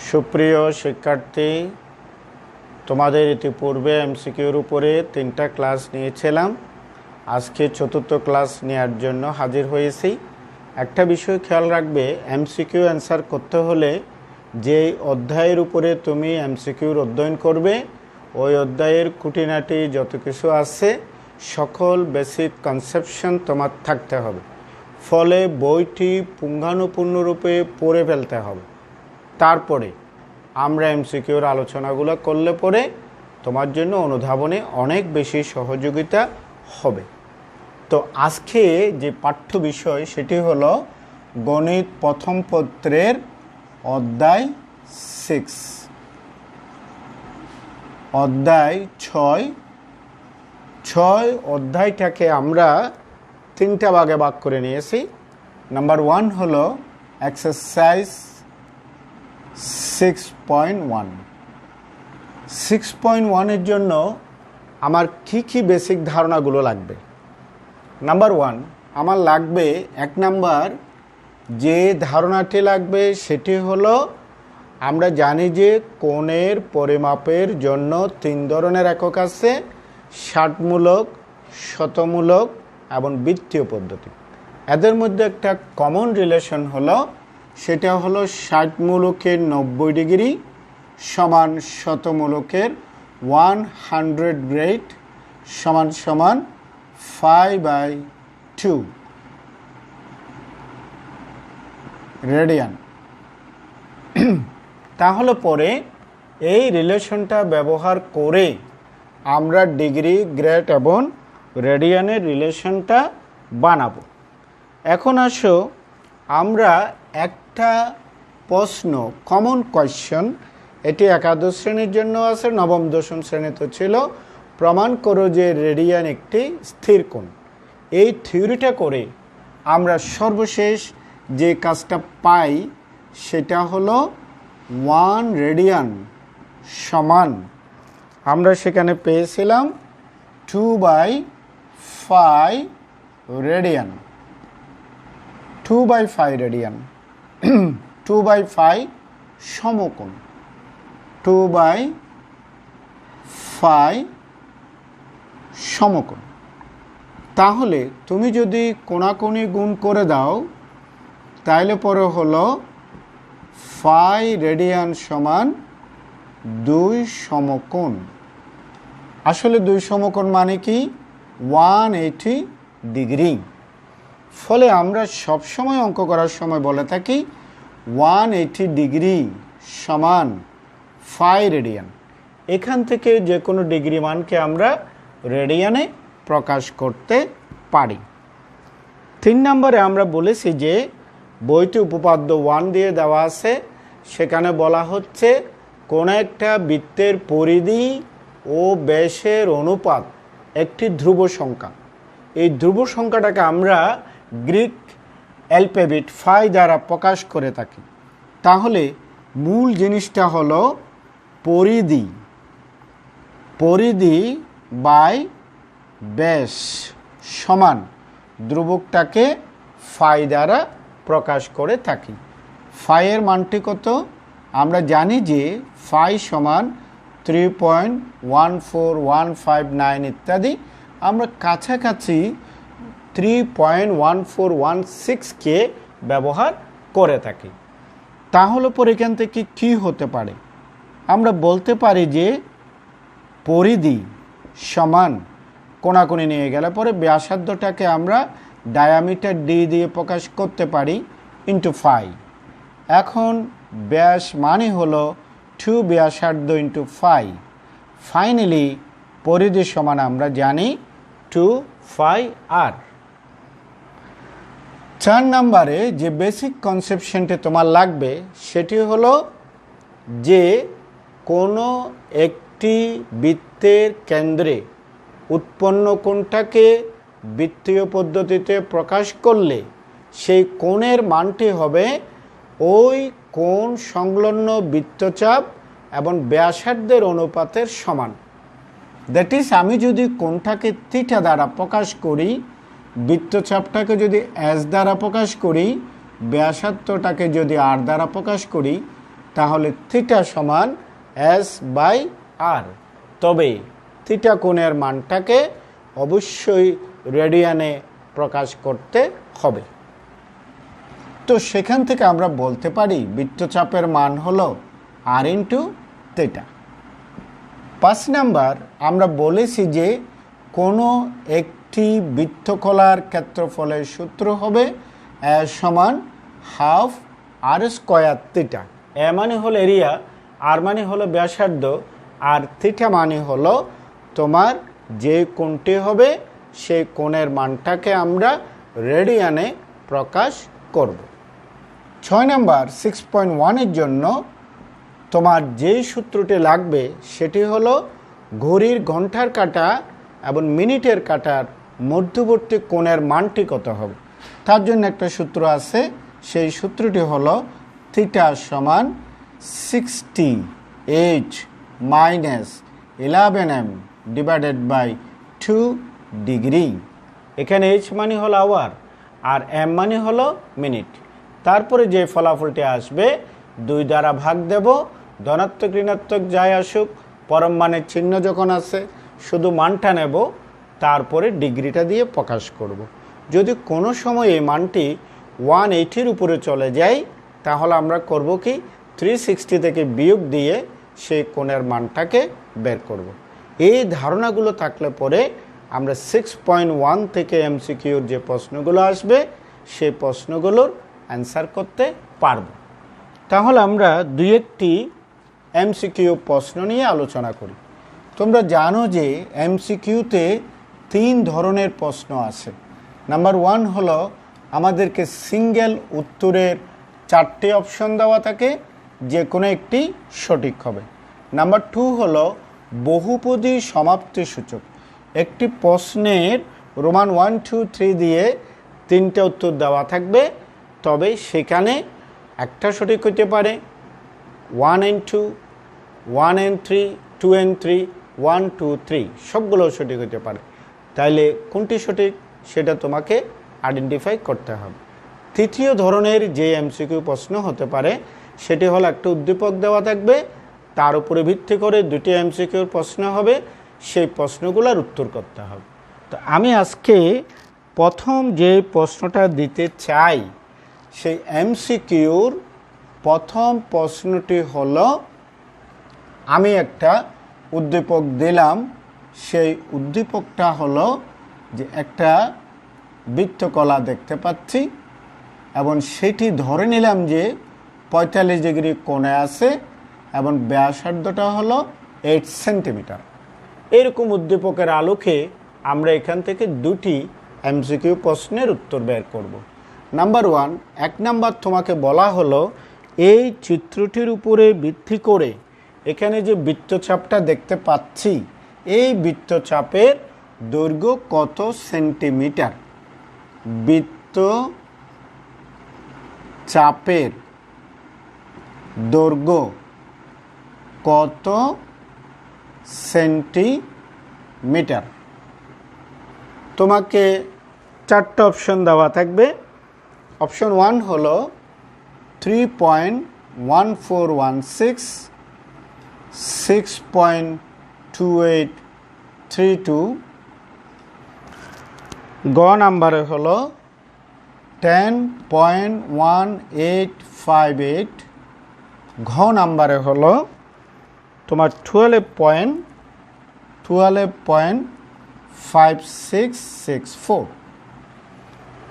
সুপ্রিয় শিক্ষার্থী, তোমাদের ইতিপূর্বে এমসিকিউর উপরে 3টা ক্লাস নিয়েছিলাম। আজকে 4র্থ ক্লাস নেওয়ার জন্য হাজির হয়েছি। একটা বিষয় খেয়াল রাখবে, এমসিকিউ অ্যান্সার করতে হলে যেই অধ্যায়ের উপরে তুমি এমসিকিউর অধ্যয়ন করবে ওই অধ্যায়ের খুঁটিনাটি যত কিছু আছে সকল বেসিক কনসেপশন তোমার থাকতে হবে। ফলে বইটি পুঙ্খানুপুঙ্খরূপে পড়ে ফেলতে হবে। তারপরে আমরা এমসিকিউর আলোচনাগুলো করলে পরে তোমার জন্য অনুধাবনে অনেক বেশি সহযোগিতা হবে। তো আজকে যে পাঠ্য বিষয় সেটি হলো গণিত প্রথম পত্রের অধ্যায় 6, অধ্যায় 6 অধ্যায়টাকে আমরা 3টা ভাগে ভাগ করে নিয়েছি। নাম্বার 1 হলো এক্সারসাইজ 6.1 জন্য আমার কি বেসিক ধারণাগুলো লাগবে। নাম্বার 1 আমার লাগবে, 1 নাম্বার যে ধারণাটি লাগবে সেটি হলো আমরা জানি যে কোণের পরিমাপের জন্য 3 ধরনের একক আছে, ষাটমূলক, শতমূলক এবং বৃত্তীয় পদ্ধতি। এদের মধ্যে একটা কমন রিলেশন হলো, সেটা হলো ষাটমূলকের 90 ডিগ্রি সমান শতমূলকের 100 গ্রেড সমান 5/2 রেডিয়ান। তাহলে পরে এই রিলেশনটা ব্যবহার করে আমরা ডিগ্রি, গ্রেড এবং রেডিয়ানের রিলেশনটা বানাবো। এখন আসো আমরা একটা প্রশ্ন, কমন কোয়েশ্চন, এটি একাদশ শ্রেণীর জন্য আছে, নবম দশম শ্রেণীতে ছিল, প্রমাণ করো যে রেডিয়ান একটি স্থির কোণ। এই থিওরিটা করে আমরা সর্বশেষ যে কাজটা পাই সেটা হলো 1 রেডিয়ান সমান, আমরা সেখানে পেয়েছিলাম 2/5 রেডিয়ান। 2/5 রেডিয়ান 2/5 সমকোণ, 2/5 সমকোণ। তাহলে তুমি যদি কোণাকুণি গুণ করে দাও তাহলে পরে হলো 5 রেডিয়ান সমান 2 সমকোণ। আসলে 2 সমকোণ মানে কি 180 ডিগ্রি। ফলে আমরা সবসময় অঙ্ক করার সময় বলে থাকি 180 ডিগ্রি সমান 5 রেডিয়ান। এখান থেকে যে কোনো ডিগ্রি মানকে আমরা রেডিয়ানে প্রকাশ করতে পারি। 3 নম্বরে আমরা বলেছি যে বইটি উপপাদ্য 1 দিয়ে দেওয়া আছে, সেখানে বলা হচ্ছে কোন একটা বৃত্তের পরিধি ও ব্যাসের অনুপাত একটি ধ্রুব সংখ্যা। এই ধ্রুব সংখ্যাটাকে আমরা গ্রিক অ্যালফাবেট ফাই দ্বারা প্রকাশ করে থাকি। তাহলে মূল জিনিসটা হলো পরিধি বাই ব্যাস সমান ধ্রুবকটাকে ফাই দ্বারা প্রকাশ করে থাকি। ফাইয়ের মানটি কত? আমরা জানি যে ফাই সমান 3.14159 ইত্যাদি। আমরা কাছাকাছি 3.1416কে ব্যবহার করে থাকি। তাহলে পরে এখান থেকে কি হতে পারে? আমরা বলতে পারি যে পরিধি সমান কোণাকুণি নিয়ে গেলে পরে ব্যাসার্ধটাকে আমরা ডায়ামিটার ডি দিয়ে প্রকাশ করতে পারি ইন্টু ফাই। এখন ব্যাস মানে হলো 2 ব্যাসার্ধ ইন্টু ফাই। ফাইনালি পরিধি সমান আমরা জানি 2 r। 4 নম্বরে যে বেসিক কনসেপশনটি তোমার লাগবে সেটি হলো যে কোনো একটি বৃত্তের কেন্দ্রে উৎপন্ন কোণটাকে বৃত্তীয় পদ্ধতিতে প্রকাশ করলে সেই কোণের মানটি হবে ওই কোণ সংলগ্ন বৃত্তচাপ এবং ব্যাসার্ধের অনুপাতের সমান। দ্যাট ইজ, আমি যদি কোণটাকে থিটা দ্বারা প্রকাশ করি, বৃত্তচাপটাকে যদি এস দ্বারা প্রকাশ করি, ব্যাসার্ধটাকে যদি আর দ্বারা প্রকাশ করি, তাহলে থিটা সমান S/R। তবে থিটা কোণের মানটাকে অবশ্যই রেডিয়ানে প্রকাশ করতে হবে। তো সেখান থেকে আমরা বলতে পারি বৃত্তচাপের মান হলো R ইন্টু থিটা। 5 নাম্বার, আমরা বলেছি যে কোনো একটি বৃত্তকলার ক্ষেত্রফলের সূত্র হবে সমান হাফ R স্কয়ার থিটা। এ মানে হলো এরিয়া, আর মানে হলো ব্যাসার্ধ, আর থিটা মানে হলো তোমার যে কোণটি হবে সেই কোণের মানটাকে আমরা রেডিয়ানে প্রকাশ করব। 6 নাম্বার 6.1 জন্য তোমার যেই সূত্রটি লাগবে সেটি হলো ঘড়ির ঘন্টার কাঁটা এবং মিনিটের কাঁটার মধ্যবর্তী কোণের মানটি কত হবে। তার জন্য একটা সূত্র আছে, সেই সূত্রটি হলো থিটা সমান 60h minus 11m divided by 2 degree. এখানে h মানে হলো আওয়ার আর m মানে হলো মিনিট। তারপরে যে ফলাফলটি আসবে 2 দ্বারা ভাগ দেব, ধনাত্মক ঋণাত্মক যাই আসুক, পরম মানের চিহ্ন যখন আছে শুধু মানটা নেব, তারপরে ডিগ্রিটা দিয়ে প্রকাশ করব। যদি কোনো সময় এই মানটি 180-র উপরে চলে যায় তাহলে আমরা করব কি 360 থেকে বিয়োগ দিয়ে সেই কোণের মানটাকে বের করব। এই ধারণাগুলো থাকলে পরে আমরা 6.1 থেকে এমসিকিউর যে প্রশ্নগুলো আসবে সেই প্রশ্নগুলোর অ্যান্সার করতে পারব। তাহলে আমরা দুই একটি এমসিকিউ প্রশ্ন নিয়ে আলোচনা করি। তোমরা জানো যে এমসিকিউতে 3 ধরনের প্রশ্ন আছে। নাম্বার 1 হলো আমাদেরকে সিঙ্গেল উত্তরের 4টি অপশন দেওয়া থাকে, যে কোনো একটি সঠিক হবে। নাম্বার 2 হলো বহুপদী সমাপ্তি সূচক। একটি প্রশ্নের রোমান 1, 2, 3 দিয়ে 3টে উত্তর দেওয়া থাকবে, তবে সেখানে একটা সঠিক হতে পারে 1 and 2, 1 and 3, 2 and 3, 1, 2, 3 সবগুলো সঠিক হতে পারে। তাইলে কোনটি সঠিক সেটা তোমাকে আইডেন্টিফাই করতে হবে। তৃতীয় ধরনের যে এমসিকিউ প্রশ্ন হতে পারে সেটি হলো একটা উদ্দীপক দেওয়া থাকবে, তার উপরে ভিত্তি করে 2টি এমসিকিউর প্রশ্ন হবে, সেই প্রশ্নগুলোর উত্তর করতে হবে। তো আমি আজকে প্রথম যে প্রশ্নটা দিতে চাই সেই এমসিকিউর প্রথম প্রশ্নটি হলো, আমি একটা উদ্দীপক দিলাম, সেই উদ্দীপকটা হলো যে একটা বৃত্তকলা দেখতে পাচ্ছি এবং সেটি ধরে নিলাম যে 45 ডিগ্রি কোণে আছে এবং ব্যাসার্ধটা হলো 8 সেন্টিমিটার। এরকম উদ্দীপকের আলোকে আমরা এখান থেকে 2টি এমসিকিউ প্রশ্নের উত্তর বের করব। নাম্বার 1, 1 নাম্বার তোমাকে বলা হলো এই চিত্রটির উপরে ভিত্তি করে এখানে যে বৃত্তচাপটা দেখতে পাচ্ছি এই বৃত্তচাপের দৈর্ঘ্য কত সেন্টিমিটার। বৃত্তচাপের দৈর্ঘ্য কত সেন্টিমিটার। তোমাকে 4টা অপশন দেওয়া থাকবে। অপশন 1 হলো 3.1416, 6.2832, গ নাম্বারে হলো 10.1858, ঘ নাম্বারে হলো তোমার 12.5664।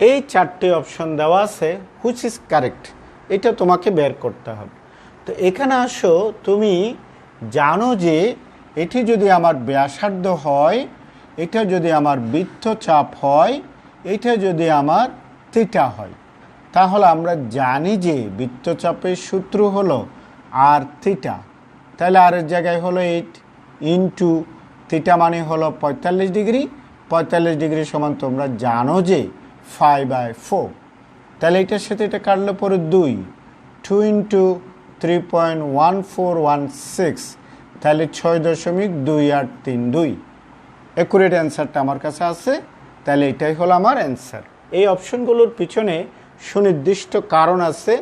এই 4টি অপশন দেওয়া আছে, হুইচ ইজ কারেক্ট, এটা তোমাকে বের করতে হবে। তো এখানে আসো, তুমি জানো যে এটি যদি আমার ব্যাসার্ধ হয়, এটা যদি আমার বৃত্তচাপ হয়, এটা যদি আমার থিটা হয়, তাহলে আমরা জানি যে বৃত্তচাপের সূত্র হলো আর থিটা। তাহলে আর এর জায়গায় হলো 8 ইন্টু থিটা মানে হলো 45 ডিগ্রি। 45 ডিগ্রি সমান তোমরা জানো যে 5/4। তাহলে এটার সাথে এটা কাটলে পরে 2 ইন্টু 3.1416, তাহলে 6.2832। অ্যাকুরেট অ্যান্সারটা আমার কাছে আছে, তাহলে এটাই হলো আমার অ্যান্সার। এই অপশনগুলোর পিছনে সুনির্দিষ্ট কারণ আছে,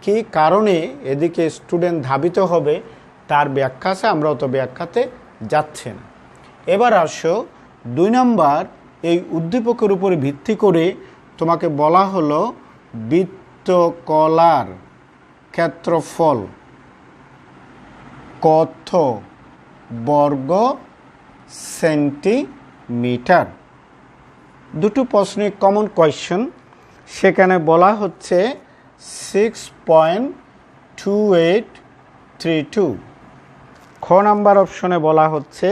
কি কারণে এদিকে স্টুডেন্ট ধাবিত হবে তার ব্যাখ্যা আছে, আমরা অত ব্যাখ্যাতে যাচ্ছি না। এবার আসো 2 নম্বর, এই উদ্দীপকের উপরে ভিত্তি করে তোমাকে বলা হলো বৃত্তকলার ক্ষেত্রফল কত বর্গ সেন্টিমিটার। দুটো প্রশ্নই কমন কোয়েশ্চন। সেখানে বলা হচ্ছে 6.2832। খ নাম্বার অপশনে বলা হচ্ছে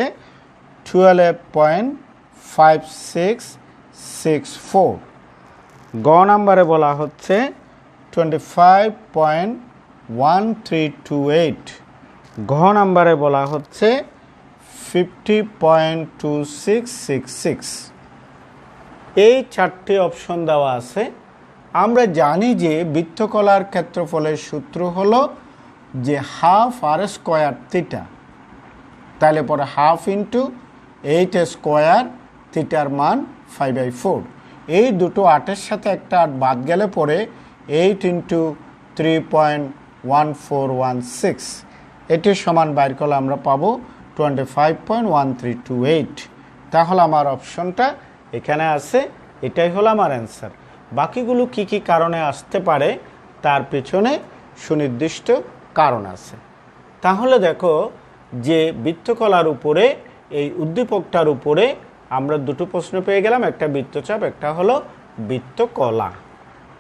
12.5664। গ নাম্বারে বলা হচ্ছে 25.1328। ঘ নাম্বারে বলা হচ্ছে 50.2666। এই 4টি অপশন দেওয়া আছে। আমরা জানি যে বৃত্তকলার ক্ষেত্রফলের সূত্র হলো যে হাফ আর স্কোয়ার থিটা, তাহলে পরে হাফ ইন্টু 8 স্কোয়ার, থিটার মান 5/4। এই দুটো 8-এর সাথে একটা 8 বাদ গেলে পরে 8 ইন্টু 3.1416, এটি সমান বাইর করলে আমরা পাবো 25.1328। তাহলে আমার অপশনটা এখানে আছে, এটাই হলো আমার অ্যান্সার। বাকিগুলো কি কি কারণে আসতে পারে তার পেছনে সুনির্দিষ্ট কারণ আছে। তাহলে দেখো যে বৃত্তকলার উপরে এই উদ্দীপকটার উপরে আমরা দুটো প্রশ্ন পেয়ে গেলাম, একটা বৃত্তচাপ, একটা হলো বৃত্তকলা।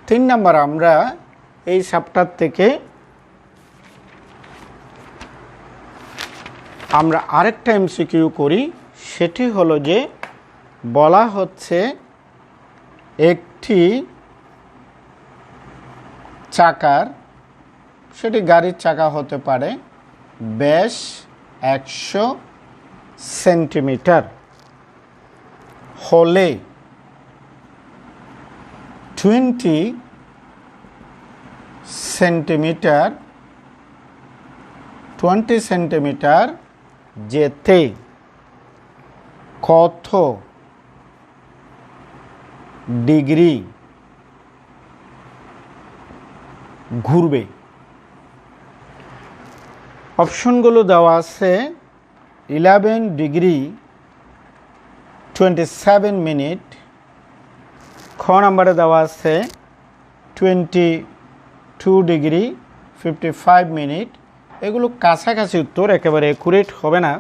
3 নম্বর, আমরা এই চ্যাপ্টার থেকে আমরা আরেকটা এমসিকিউ করি। সেটি হলো যে বলা হচ্ছে একটি চাকার, সেটি গাড়ির চাকা হতে পারে, ব্যাস 100 সেন্টিমিটার হলে 20 সেন্টিমিটার যেতে কত ডিগ্রি ঘুরবে। অপশনগুলো দেওয়া আছে 11 ডিগ্রি 27 মিনিট, খ নাম্বারে দেওয়া আছে 22 ডিগ্রি 55 মিনিট। এগুলো কাছাকাছি উত্তর, একেবারে একুরেট হবে না।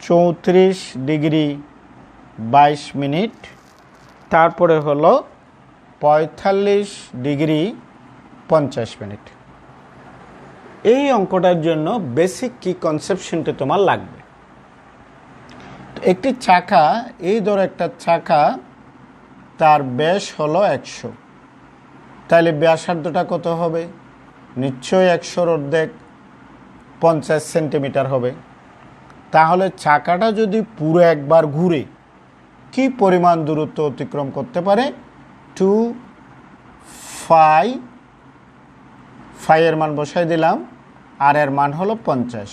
34 ডিগ্রি 22 মিনিট, তারপরে হলো 45 ডিগ্রি 50 মিনিট। এই অঙ্কটার জন্য বেসিক কি কনসেপশনটা তোমার লাগবে। একটি চাকা, এই ধরো একটা চাকা, তার ব্যাস হলো 100, তাহলে ব্যাসার্ধটা কত হবে? নিশ্চয়ই 100-র অর্ধেক 50 সেন্টিমিটার হবে। তাহলে চাকাটা যদি পুরো একবার ঘুরে কি পরিমাণ দূরত্ব অতিক্রম করতে পারে? 2π, এর মান বসাই দিলাম, আর এর মান হলো 50,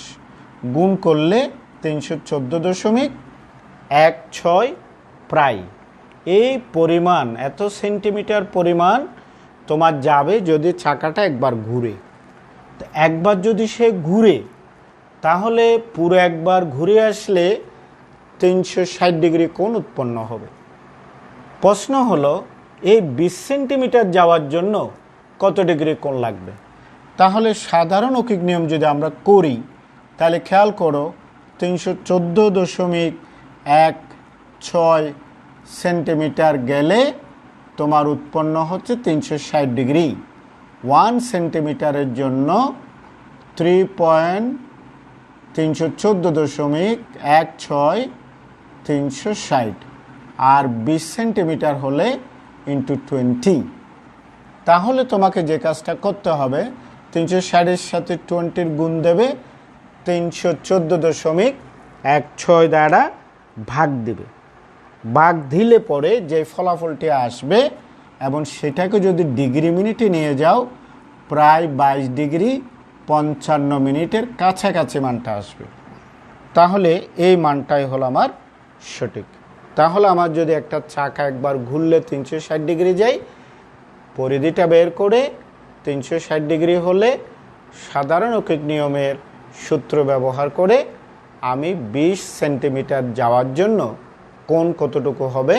গুণ করলে 314.16 প্রায় এই পরিমাণ, এত সেন্টিমিটার পরিমাণ তোমার যাবে যদি চাকাটা একবার ঘুরে। একবার যদি সে ঘুরে, তাহলে পুরো একবার ঘুরে আসলে 360 ডিগ্রি কোণ উৎপন্ন হবে। প্রশ্ন হলো এই 20 সেন্টিমিটার যাওয়ার জন্য কত ডিগ্রি কোণ লাগবে? তাহলে সাধারণ অকিক নিয়ম যদি আমরা করি, তাহলে খেয়াল করো 314.16 সেন্টিমিটার গেলে তোমার উৎপন্ন হচ্ছে 360 ডিগ্রি। 1 সেন্টিমিটারের জন্য 314.16 360, আর 20 সেন্টিমিটার হলে ইন্টু 20। তাহলে তোমাকে যে কাজটা করতে হবে, 360-এর সাথে 20-র গুণ দেবে, 314.16 দ্বারা ভাগ দেবে। ভাগ দিলে পরে যে ফলাফলটি আসবে, এবং সেটাকে যদি ডিগ্রি মিনিটে নিয়ে যাও, প্রায় 22 ডিগ্রি 55 মিনিটের কাছাকাছি মানটা আসবে। তাহলে এই মানটাই হলো আমার সঠিক। তাহলে আমার যদি একটা চাকা একবার ঘুরলে 360 ডিগ্রি যায়, পরিধিটা বের করে 360 ডিগ্রি হলে সাধারণ ঐকিক নিয়মের সূত্র ব্যবহার করে আমি 20 সেন্টিমিটার যাওয়ার জন্য কোণ কতটুকু হবে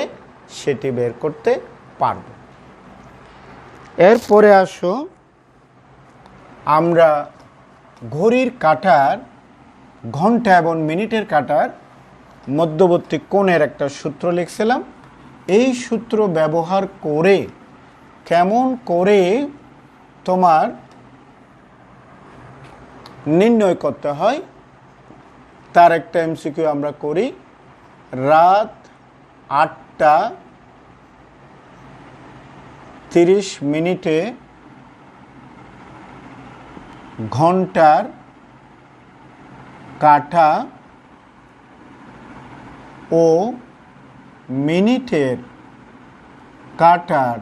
সেটি বের করতে পারব। এরপরে আসো আমরা ঘড়ির কাঁটার ঘন্টা এবং মিনিটের কাঁটার মধ্যবর্তী কোণের একটা সূত্র লিখছিলাম। এই সূত্র ব্যবহার করে কেমন করে তোমার নির্ণয় করতে হয় তার একটা এমসিকিউ আমরা করি। রাত 8:30 ঘন্টার কাঁটা ও মিনিটের কাঁটার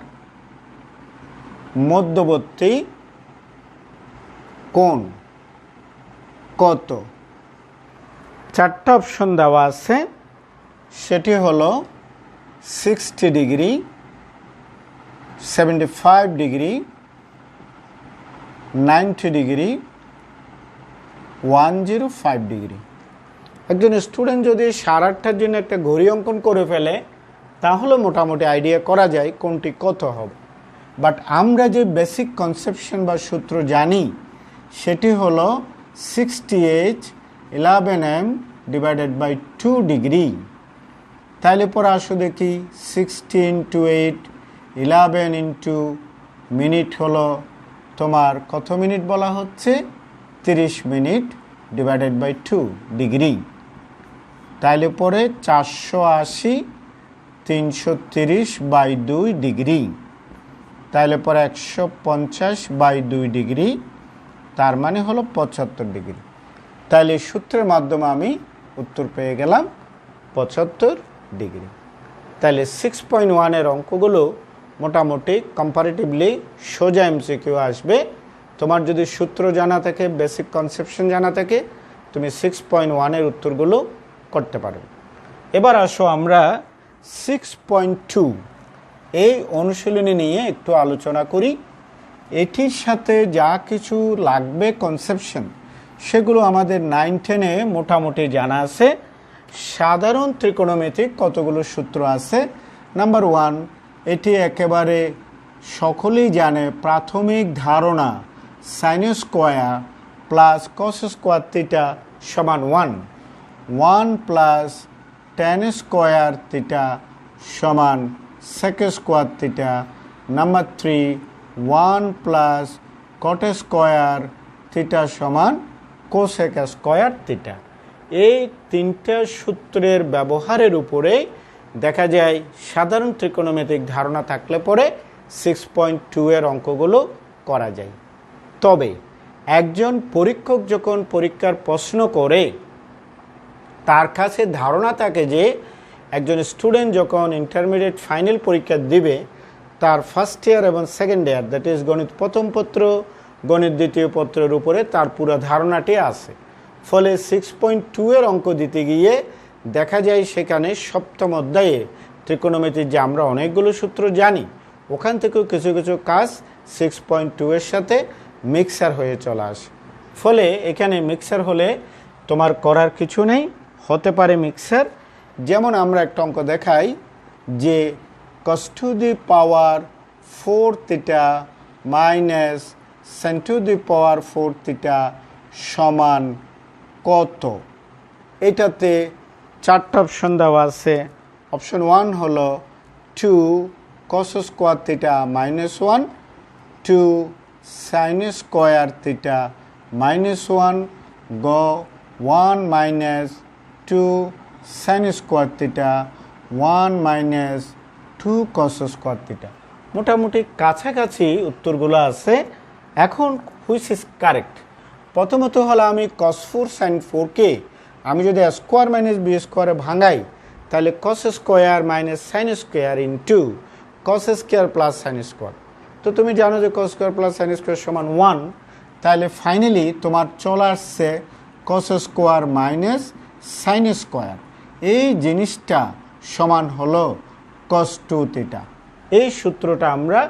মধ্যবর্তী কোণ কত? 4টা অপশন দেওয়া আছে, সেটি হলো 60 ডিগ্রি, 75 ডিগ্রি, 90 ডিগ্রি, 105 ডিগ্রি। একজন স্টুডেন্ট যদি 8:30টার জন্য একটা ঘড়ি অঙ্কন করে ফেলে তাহলে মোটামুটি আইডিয়া করা যায় কোনটি কত হবে। বাট আমরা যে বেসিক কনসেপশন বা সূত্র জানি সেটি হলো 60H 11M divided by 2 degree. তাহলে পরে আসো দেখি 60 × 8 11 ইন্টু মিনিট হলো তোমার কত মিনিট বলা হচ্ছে? 30 মিনিট ডিভাইডেড বাই 2 ডিগ্রি। তাহলে পরে 480 330 বাই 2 ডিগ্রি। তাহলে পরে 150 বাই 2 ডিগ্রি, তার মানে হলো 75 ডিগ্রি। তাহলে সূত্রের মাধ্যমে আমি উত্তর পেয়ে গেলাম 75 ডিগ্রি। তাহলে 6.1 এর অঙ্কগুলো মোটামুটি কম্পারেটিভলি সোজা এমসিকিউ আসবে। তোমার যদি সূত্র জানা থাকে, বেসিক কনসেপশন জানা থাকে, তুমি 6.1 এর উত্তরগুলো করতে পারো। এবার আসো আমরা 6.2 এই অনুশীলনী নিয়ে একটু আলোচনা করি। এটির সাথে যা কিছু লাগবে কনসেপশন সেগুলো আমাদের 9-10-এ মোটামুটি জানা আছে। সাধারণ ত্রিকোণমিতিক কতগুলো সূত্র আছে। নাম্বার 1, এটি একেবারে সকলেই জানে, প্রাথমিক ধারণা sin square plus cos square theta সমান 1, 1 প্লাস tan স্কোয়ার থিটা সমান sec square theta. Number 3, 1 plus cot square theta সমান cosec স্কোয়ার থিটা। এই তিনটা সূত্রের ব্যবহারের উপরে দেখা যায় সাধারণ ত্রিকোণমিতিক ধারণা থাকলে পরে 6.2 এর অঙ্কগুলো করা যায়। তবে একজন পরীক্ষক যখন পরীক্ষার প্রশ্ন করে তার কাছে ধারণা থাকে যে একজন স্টুডেন্ট যখন ইন্টারমিডিয়েট ফাইনাল পরীক্ষা দিবে তার ফার্স্ট ইয়ার এবং সেকেন্ড ইয়ার, দ্যাট ইজ গণিত প্রথম পত্র, গণিত দ্বিতীয় পত্রের উপরে তার পুরো ধারণাটি আছে। ফলে 6.2 এর অঙ্ক দিতে গিয়ে দেখা যায় সেখানে সপ্তম অধ্যায়ে ত্রিকোণমিতির যে আমরা অনেকগুলো সূত্র জানি ওখান থেকেও কিছু কিছু কাজ 6.2 এর সাথে মিক্সার হয়ে চলে আসে। ফলে এখানে মিক্সার হলে তোমার করার কিছু নেই, হতে পারে মিক্সার। যেমন আমরা একটা অঙ্ক দেখাই যে cos to the power 4 theta minus sin to the power 4 theta সমান কত? এটাতে 4টা অপশন দেওয়া আছে। অপশন 1 হলো 2 cos square theta minus 1, 2 sin square theta minus 1, গ 1 minus 2 sin square theta 1 minus 2 cos square theta. মোটামুটি কাছাকাছি উত্তরগুলো আছে। এখন হুইচ ইজ কারেক্ট? প্রথমত হলো আমি cos 4 sin 4-কে আমি যদি স্কোয়ার মাইনাস বি স্কোয়ারে ভাঙাই তাহলে cos square minus sin square into cos square plus sin square. তো তুমি জানো যে cos square plus sin square সমান 1। তাহলে ফাইনালি তোমার চলে আসছে cos square minus sin square. এই জিনিসটা সমান হলো cos 2 থিটা। এই সূত্রটা আমরা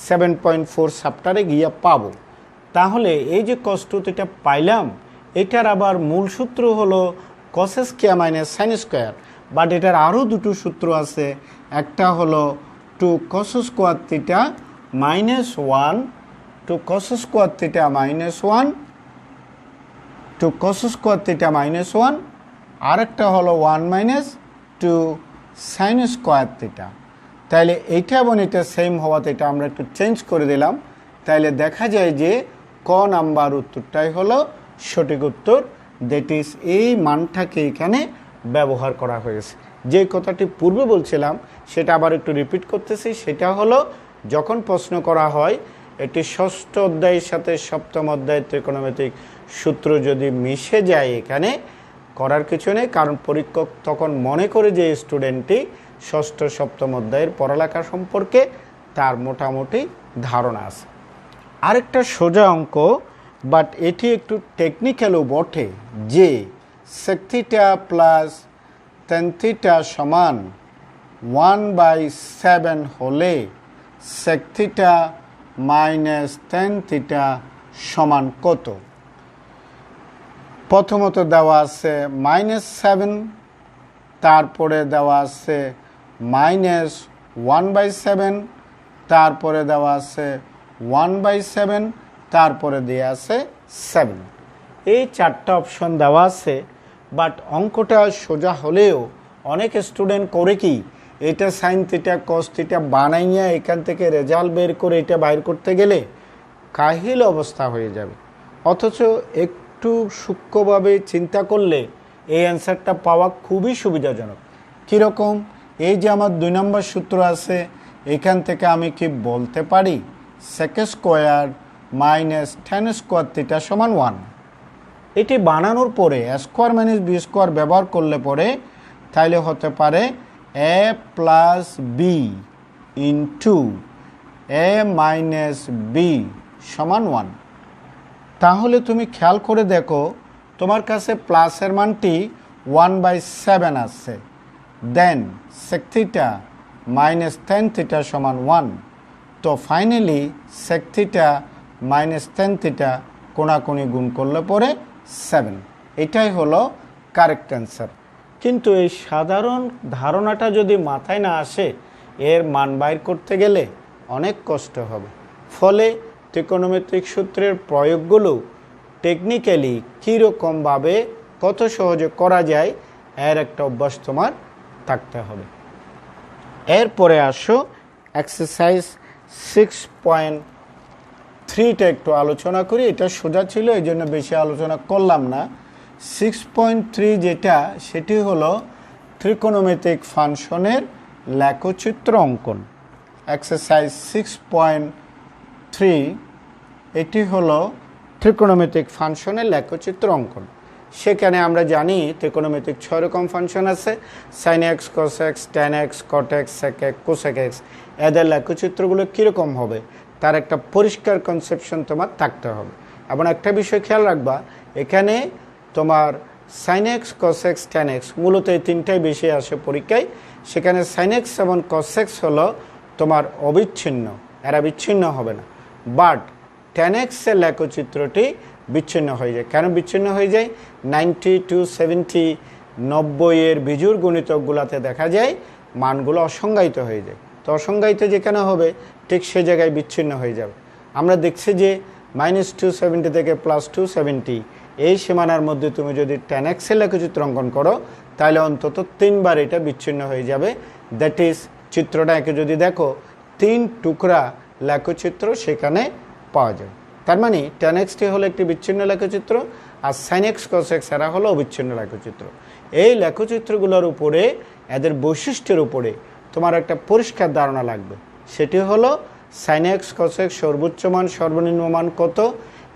7.4 চ্যাপ্টারে গিয়ে পাবো। তাহলে এই যে cos 2 থিটা পাইলাম, এটার আবার মূল সূত্র হলো cos square minus sine square, but এটার আরও দুটো সূত্র আছে। একটা হলো 2 cos square theta minus 1, 2 cos square theta minus 1, 2 cos square theta minus 1, আরেকটা হলো 1 মাইনাস 2 সাইন স্কয়ার থিটা। তাইলে এইটা এবং এটা সেম হওয়াতে এটা আমরা একটু চেঞ্জ করে দিলাম। তাইলে দেখা যায় যে ক নাম্বার উত্তরটাই হলো সঠিক উত্তর। দ্যাট ইজ এই মানটাকে এখানে ব্যবহার করা হয়েছে। যে কথাটি পূর্বে বলছিলাম সেটা আবার একটু রিপিট করতেছি। সেটা হলো যখন প্রশ্ন করা হয় এটি ষষ্ঠ অধ্যায়ের সাথে সপ্তম অধ্যায়ের ত্রিকোণমিতিক সূত্র যদি মিশে যায়, এখানে করার কিছু নেই, কারণ পরীক্ষক তখন মনে করে যে স্টুডেন্টটি ষষ্ঠ সপ্তম অধ্যায়ের পড়ালেখা সম্পর্কে তার মোটামুটি ধারণা আছে। আরেকটা সোজা অঙ্ক, বাট এটি একটু টেকনিক্যালও বটে, যে sec theta plus tan theta সমান 1/7 হলে sec theta minus tan theta সমান কত? প্রথমত দেওয়া আছে -7, তারপরে দেওয়া আছে -1/7, তারপরে দেওয়া আছে 1/7, তারপরে দেওয়া আছে 7। এই চারটা অপশন দেওয়া আছে, বাট অঙ্কটা সোজা হলেও অনেক স্টুডেন্ট করে কি, এটা সাইন থিটা কস থিটা বানাইয়া এখান থেকে রেজাল্ট বের করে এটা বাইর করতে গেলে কাহিল অবস্থা হয়ে যাবে। অথচ একটু সূক্ষ্মভাবে চিন্তা করলে এই অ্যান্সারটা পাওয়া খুবই সুবিধাজনক। কীরকম? এই যে আমার 2 নম্বর সূত্র আছে, এখান থেকে আমি কি বলতে পারি sec square minus tan square theta সমান 1। এটি বানানোর পরে স্কোয়ার মাইনাস বি স্কোয়ার ব্যবহার করলে পরে তাইলে হতে পারে a plus B into a minus B সমান 1। তাহলে তুমি খেয়াল করে দেখো, তোমার কাছে প্লাসের মানটি 1/7 আছে, then sec theta minus tan theta সমান 1। তো finally sec theta minus tan theta কোণাকুণি গুণ করলে পরে 7। এটাই হলো কারেক্ট অ্যান্সার। কিন্তু এই সাধারণ ধারণাটা যদি মাথায় না আসে, এর মান বাইর করতে গেলে অনেক কষ্ট হবে। ফলে ত্রিকোণমিতিক সূত্রের প্রয়োগগুলো টেকনিক্যালি কীরকমভাবে কত সহজে করা যায় এর একটা অভ্যাস তোমার থাকতে হবে। এরপরে আসো এক্সারসাইজ 6.3টা একটু আলোচনা করি। এটা সোজা ছিল, এই জন্য বেশি আলোচনা করলাম না। 6.3 যেটা, সেটি হলো ত্রিকোণমিতিক ফাংশনের লেখচিত্র অঙ্কন। এক্সারসাইজ 6.3 এটি হলো ত্রিকোণমিতিক ফাংশনের লেখচিত্র অঙ্কন। সেখানে আমরা জানি ত্রিকোণমিতিক 6 রকম ফাংশন আছে, sin x, cos x, tan x, cot x, sec x, cosec x। এদের লেখচিত্রগুলো কীরকম হবে তার একটা পরিষ্কার কনসেপশন তোমার থাকতে হবে। এবং একটা বিষয় খেয়াল রাখবা, এখানে তোমার sin x, cos x, tan x মূলত এই তিনটাই বেশি আসে পরীক্ষায়। সেখানে sin x এবং cos x হলো তোমার অবিচ্ছিন্ন, এরা বিচ্ছিন্ন হবে না। বাট tan x এর লেখচিত্রটি বিচ্ছিন্ন হয়ে যায়। কেন বিচ্ছিন্ন হয়ে যায়? 90 to 70, 90 বিজুর গণিতকগুলোতে দেখা যায় মানগুলো অসংজ্ঞায়িত হয়ে যায়। তো অসংজ্ঞায়িত যেখানে হবে ঠিক সে জায়গায় বিচ্ছিন্ন হয়ে যাবে। আমরা দেখছি যে -270 থেকে +270 এই সীমানার মধ্যে তুমি যদি tan x এর লেখচিত্র অঙ্কন করো তাহলে অন্তত 3 বার এটা বিচ্ছিন্ন হয়ে যাবে। দ্যাট ইজ, চিত্রটা একে যদি দেখো 3 টুকরা লেখচিত্র সেখানে পাওয়া যায়। তার মানে tan x টি হলো একটি বিচ্ছিন্ন লেখচিত্র, আর sin x cos x এরা হলো অবিচ্ছিন্ন লেখচিত্র। এই লেখচিত্রগুলোর উপরে, এদের বৈশিষ্ট্যের উপরে তোমার একটা পরিষ্কার ধারণা লাগবে। সেটি হলো sin x cos x সর্বোচ্চ মান সর্বনিম্ন মান কত,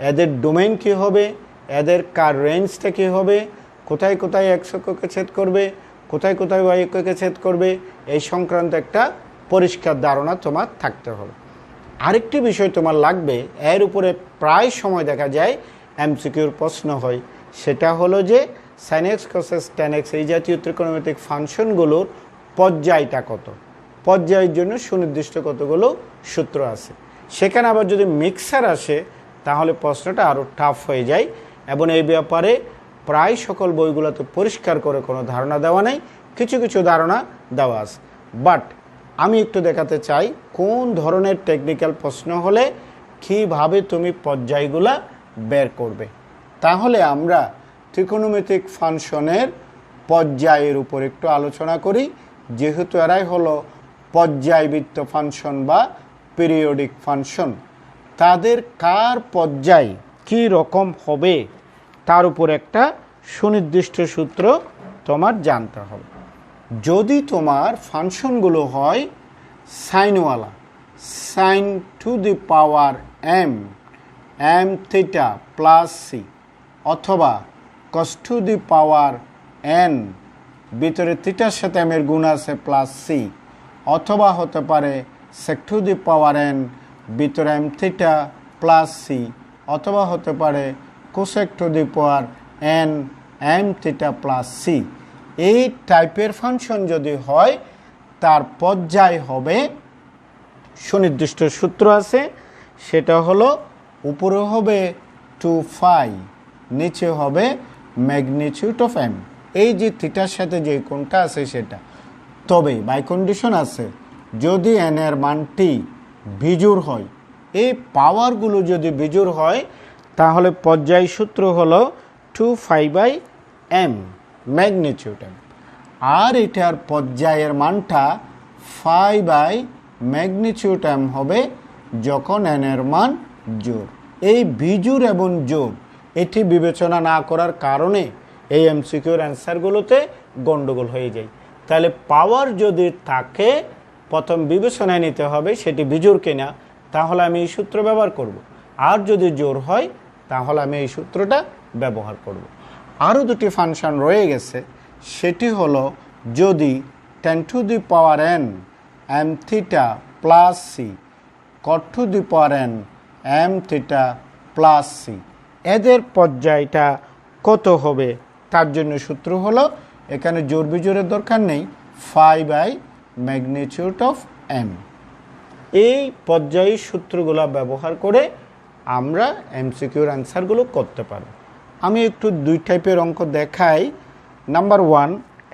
এদের ডোমেইন কী হবে, এদের কার রেঞ্জটা কী হবে, কোথায় কোথায় x অক্ষকে ছেদ করবে, কোথায় কোথায় y অক্ষকে ছেদ করবে, এই সংক্রান্ত একটা পরিষ্কার ধারণা তোমার থাকতে হবে। আরেকটি বিষয় তোমার লাগবে, এর উপরে প্রায় সময় দেখা যায় এমসিকিউর প্রশ্ন হয়, সেটা হলো যে sin x cos x tan x এই জাতীয় ত্রিকোণমিতিক ফাংশনগুলোর পর্যায়টা কত। পর্যায়ের জন্য সুনির্দিষ্ট কতগুলো সূত্র আছে। সেখানে আবার যদি মিক্সার আসে তাহলে প্রশ্নটা আরও টাফ হয়ে যায়, এবং এই ব্যাপারে প্রায় সকল বইগুলোতে পরিষ্কার করে কোনো ধারণা দেওয়া নেই, কিছু কিছু ধারণা দেওয়া আছে। বাট আমি একটু দেখাতে চাই কোন ধরনের টেকনিক্যাল প্রশ্ন হলে কীভাবে তুমি পর্যায়গুলা বের করবে। তাহলে আমরা ত্রিকোণমিতিক ফাংশনের পর্যায়ের উপর একটু আলোচনা করি, যেহেতু এরাই হলো পর্যায়বৃত্ত ফাংশন বা পিরিয়ডিক ফাংশন। তাদের কার পর্যায় কী রকম হবে তার উপর একটা সুনির্দিষ্ট সূত্র তোমার জানতে হবে। যদি তোমার ফাংশনগুলো হয় সাইনওয়ালা, sine to the power M, M theta plus C, অথবা cos two the power N, ভিতরে থিটার সাথে এম এর গুণ আছে প্লাস সি, অথবা হতে পারে sec to the power N, ভিতরে এম থিটা প্লাস সি, অথবা হতে পারে cosec to the power N M theta plus C. এই টাইপের ফাংশন যদি হয় তার পর্যায় হবে, সুনির্দিষ্ট সূত্র আছে, সেটা হলো উপরে হবে 2 নিচে হবে ম্যাগনিটিউড অফ এম। এই যে থিটার সাথে যে কোণটা আছে সেটা। তবে বাই কন্ডিশন আছে, যদি এন এর মানটি বিজোড় হয়, এই পাওয়ারগুলো যদি বিজোড় হয় তাহলে পর্যায় সূত্র হলো 2π/m ম্যাগনিটিউড এম। আর এটার পর্যায়ের মানটা π/ম্যাগনিটিউড এম হবে যখন এন এর মান জোড়। এই বিজোড় এবং জোড় এটি বিবেচনা না করার কারণে এই এমসিকিউর অ্যান্সারগুলোতে গন্ডগোল হয়ে যায়। তাহলে পাওয়ার যদি থাকে প্রথম বিবেচনায় নিতে হবে সেটি বিজোড় কিনা, তাহলে আমি এই সূত্র ব্যবহার করব। আর যদি জোড় হয় তাহলে আমি এই সূত্রটা ব্যবহার করব। আরও দুটি ফাংশন রয়ে গেছে, সেটি হলো যদি 10 to the power N M theta plus C, cot to the power N M theta plus C, এদের পর্যায়টা কত হবে তার জন্য সূত্র হলো, এখানে জোড় বিজোড়ের দরকার নেই, π/ম্যাগনিটিউড অফ এম। এই পর্যায়ী সূত্রগুলো ব্যবহার করে আমরা এমসিকিউর অ্যান্সারগুলো করতে পারব। আমি একটু দুই টাইপের অঙ্ক দেখাই। নাম্বার 1,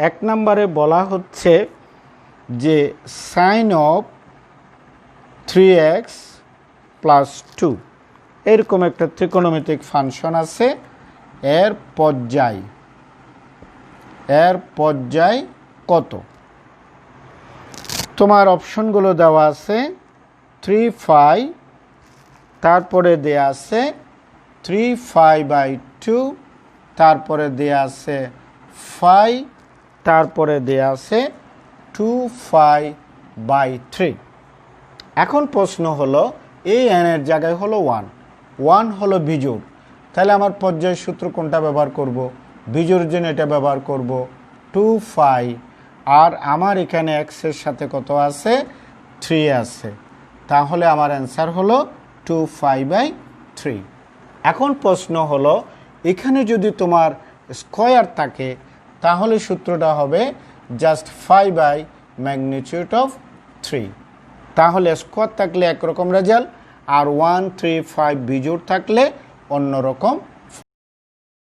1 নম্বরে বলা হচ্ছে যে সাইন অফ 3x প্লাস 2, এরকম একটা ত্রিকোণমিতিক ফাংশন আছে, এর পর্যায় কত? তোমার অপশনগুলো দেওয়া আছে 3π, তারপরে দেয়া আছে 3π/2, তারপরে দেয়া আছে π, তারপরে দেয়া আছে 2π/3। এখন প্রশ্ন হলো এই n এর জায়গায় হলো 1 হলো বিজোড়, তাহলে আমার পর্যায় সূত্র কোনটা ব্যবহার করব? বিজোড়ের জন্য এটা ব্যবহার করব 2π, আর আমার এখানে x এর সাথে কত আছে? 3 আছে, তাহলে আমার অ্যান্সার হলো 2π/3। এখন প্রশ্ন হলো এখানে যদি তোমার স্কয়ার থাকে তাহলে সূত্রটা হবে জাস্ট π/ম্যাগনিটিউড অফ 3। তাহলে স্কয়ার থাকলে একরকম রেজাল্ট, আর 1, 3, 5 বিজোড় থাকলে অন্যরকম